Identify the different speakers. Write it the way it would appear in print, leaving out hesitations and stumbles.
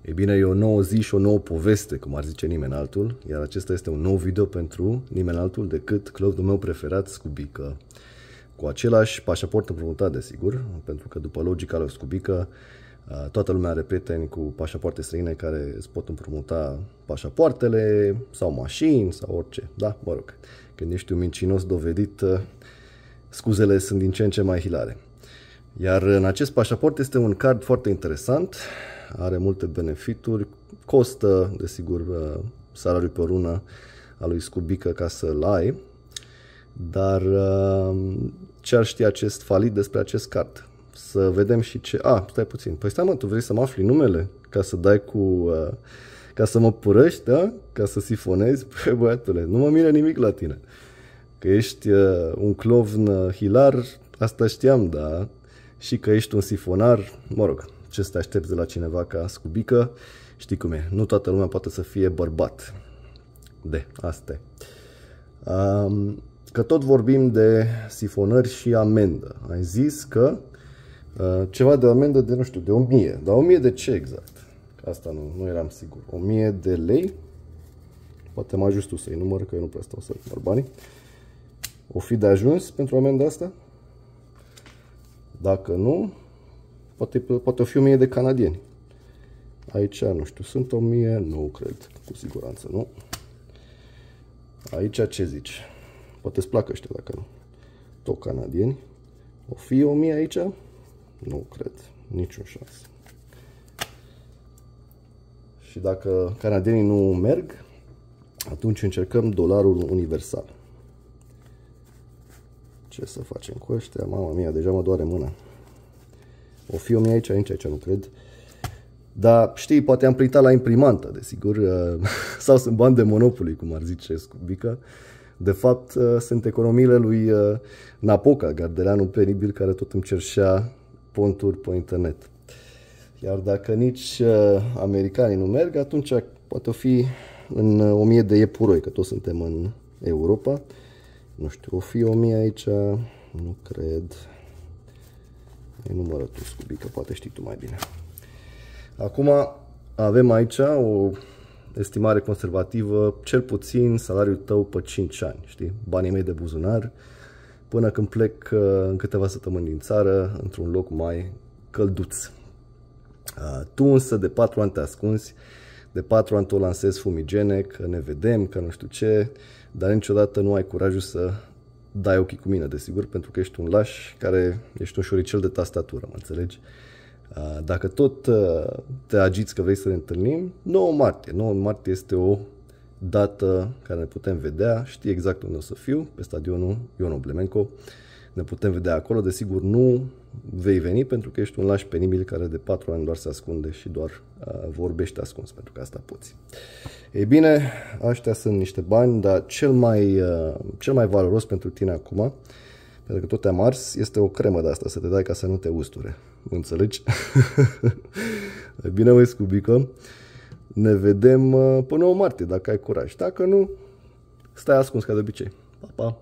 Speaker 1: E bine, e o nouă zi și o nouă poveste, cum ar zice nimeni altul, iar acesta este un nou video pentru nimeni altul decât clovnul meu preferat, Scubică. Cu același pașaport împrumutat, desigur, pentru că după logica lui Scubică, toată lumea are prieteni cu pașapoarte străine care îți pot împrumuta pașapoartele sau mașini sau orice. Da, mă rog, când ești un mincinos dovedit, scuzele sunt din ce în ce mai hilare. Iar în acest pașaport este un card foarte interesant, are multe benefituri, costă, desigur, salariul pe o lună al lui Scubică ca să-l ai, dar ce ar ști acest falit despre acest card? Să vedem și ce... stai puțin. Păi stai mă, tu vrei să mă afli numele? Ca să dai cu... ca să mă purăști, da? Ca să sifonezi? Păi băiatule, nu mă mire nimic la tine. Că ești un clovn hilar, asta știam, da? Și că ești un sifonar, mă rog, ce să te aștepți de la cineva ca Scubică? Știi cum e, nu toată lumea poate să fie bărbat. Asta e. Că tot vorbim de sifonări și amendă. Ai zis că ceva de amendă de, nu știu, de 1000. Dar 1000 de ce exact? Asta nu eram sigur. 1000 de lei? Poate mă ajut tu să-i număr, că eu nu prea stau să număr banii. O fi de ajuns pentru amenda asta? Dacă nu, poate o fi 1000 de canadieni. Aici, nu știu, sunt 1000? Nu cred, cu siguranță nu. Aici ce zici? Poate îți placă ăștia dacă nu. Tot canadieni. O fi 1000 aici? Nu cred, niciun șans. Și dacă canadienii nu merg, atunci încercăm dolarul universal. Ce să facem cu ăștia? Mama mia, deja mă doare mâna. O fi 1000 aici nu cred. Dar știi, poate am printat la imprimantă, desigur, sau sunt bani de Monopoly, cum ar zice Scubică. De fapt, sunt economiile lui Napoca, gardeleanul penibil care tot îmi cerșea ponturi pe internet. Iar dacă nici americanii nu merg, atunci poate o fi în 1000 de iepuroi, că toți suntem în Europa. Nu știu, o fi 1000 aici, nu cred. Ai numără tu, Scubică, poate știi tu mai bine. Acum avem aici o estimare conservativă, cel puțin salariul tău pe 5 ani, știi? Banii mei de buzunar, până când plec în câteva săptămâni din țară, într-un loc mai călduț. Tu însă de 4 ani te ascunzi, de 4 ani tu lansezi fumigene, că ne vedem, că nu știu ce, dar niciodată nu ai curajul să dai ochii cu mine, desigur, pentru că ești un laș care ești un șoricel de tastatură, mă înțelegi? Dacă tot te agiți că vrei să ne întâlnim, 9 martie. 9 martie este o dată care ne putem vedea. Știi exact unde o să fiu, pe stadionul Ion Oblemenco. Ne putem vedea acolo. Desigur, nu vei veni pentru că ești un laș penibil care de 4 ani doar se ascunde și doar vorbește ascuns, pentru că asta poți. Ei bine, aștia sunt niște bani, dar cel mai valoros pentru tine acum, pentru că tot te-am ars, este o cremă de asta să te dai ca să nu te usture. Înțelegi? Bine, măi, Scubică. Ne vedem pe 9 martie, dacă ai curaj. Dacă nu, stai ascuns ca de obicei. Pa, pa!